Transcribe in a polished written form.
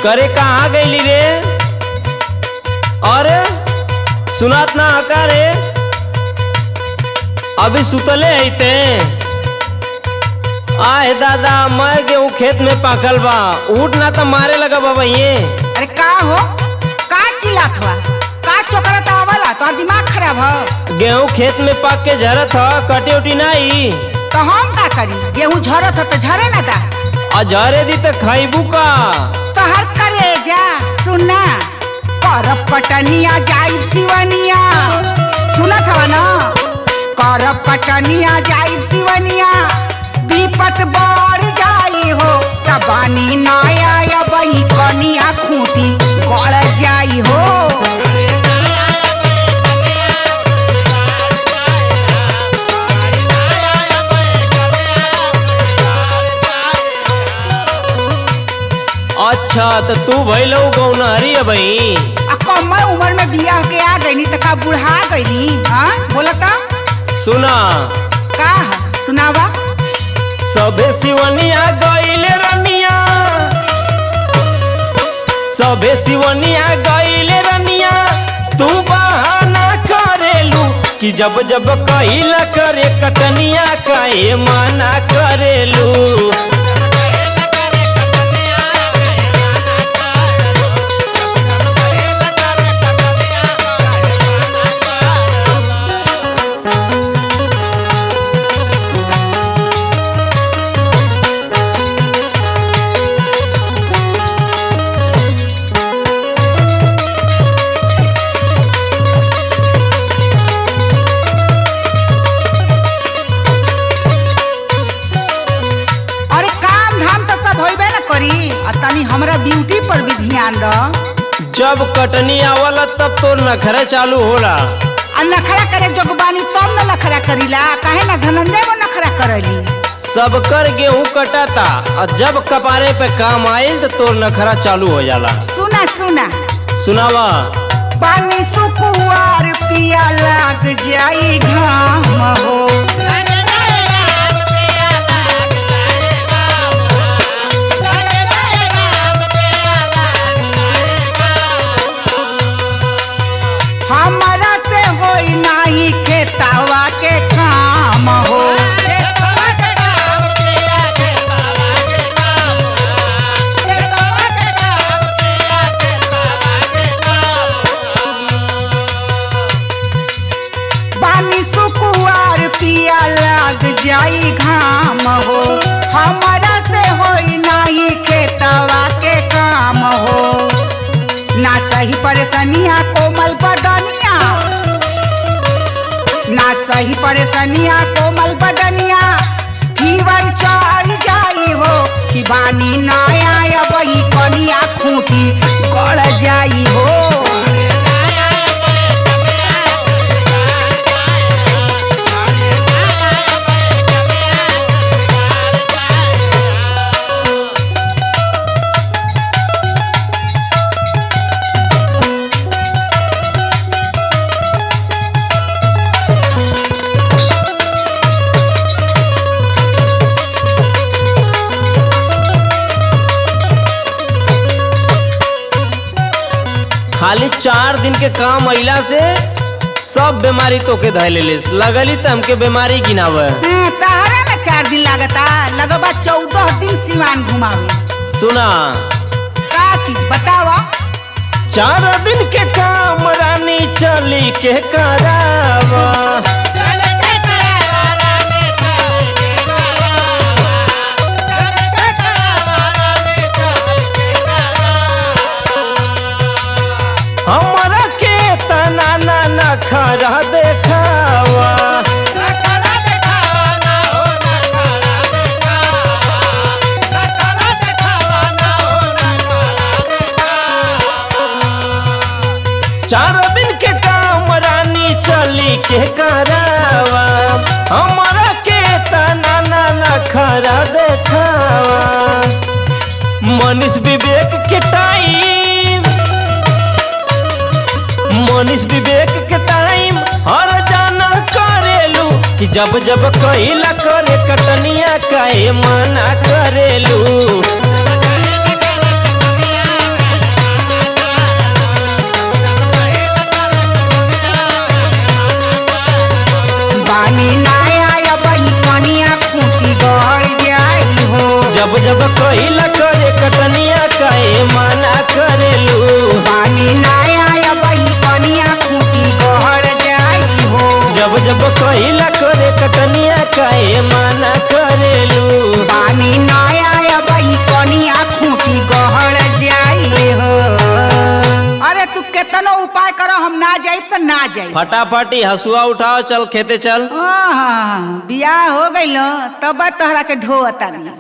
करे कहाँ गईली रे? अरे सुनात ना हका रे, अभी सुतले आईते। आए दादा, मैं गेहूं खेत में पाकल बा, उठ ना तो मारे लगा बाबा ये। अरे का हो, का चिल्लात हुआ, का चोकरत आवला, तो दिमाग खराब हो। गेहूं खेत में पाक के झरत ह, कटे उटी नहीं तो हम का करी, गेहूं झरत हो तो झरे ना दा। झरे दी तो खाइबू का? तो हर करे जा, सुनना करब कटनिया जाइब सिवनिया, सुनत हवा ना? करब कटनिया जाइब सिवनिया, विपत बढ़ जाई हो, तबानी नया या बही कनिया खूंटी गड़ जाई हो। अच्छा तो तू भइल गौनहरी है भाई? कम उम्र में बियाह के आ गई तो का बुढ़ा गई? हाँ बोला था। सुना का सुनावा। सबे सिवनिया गईले रनिया, सबे सिवनिया गईले रनिया, तू बहाना करेलू कि जब जब कहिला करे कटनिया काहे मना करेलू। तनी हमरा ब्यूटी पर भी ध्यान दो। जब कटनी आवला तब तो नखरा चालू होला। नखरा करे जोगबानी तब न नखरा करीला, काहे ना धनंजय वो नखरा करली। सब कर गेहूं कटाता और जब कपारे पे काम आयल तो तोर नखरा चालू हो जाला। सुना सुना सुनावा। पानी सुकुआर पिया लाग जाई घाम हो, हमारा से होई नाही खेतावा के काम हो। पानी सुकुआर पिया लाग जाई घाम हो, हमारा से होई नाही खेतावा के काम हो। ना सही परेशानिया कोमल बदनिया, ना सही परेशानिया कोमल बदनिया, फीवर चढ़ जाई हो कि बानी नया या बही कनिया खूंटी गड़ जाई हो। खाली 4 दिन के काम अइला से सब बीमारी तोके धैले लगली त हमके बीमारी गिनावे। तारा ना 4 दिन लागता, लगबा 14 दिन सिवान घुमावे। सुना का चीज बतावा। 4 दिन के काम रानी चली के करावा, हमरा के तना ना नखरा देखावा। चार दिन के काम रानी चली के करावा, हमरा के तना ना नखरा देखावा। मनीष विवेक के टाइम, मनीष विवेक के टाइम हर जाना करेलू कि जब जब कहिला करे कटनिया काहे मना करेलू। पानी नया अबही कनिया खूंटी गड़ जाई हो। जब जब कहिला करे कटनिया काहे माना करेलू। पानी नया अबही कनिया खूंटी गड़ जाई हो। जब जब कहिला करे कटनिया काहे माना करेलू। पानी नया अबही कनिया खूंटी गड़ जाई हो। अरे तू केतनो उपाय करो हम ना जाई तो ना जाई। फटाफट ही हसुआ उठाओ, चल खेते चल। बियाह हो गइल तब तोहरा के ढोअतानी।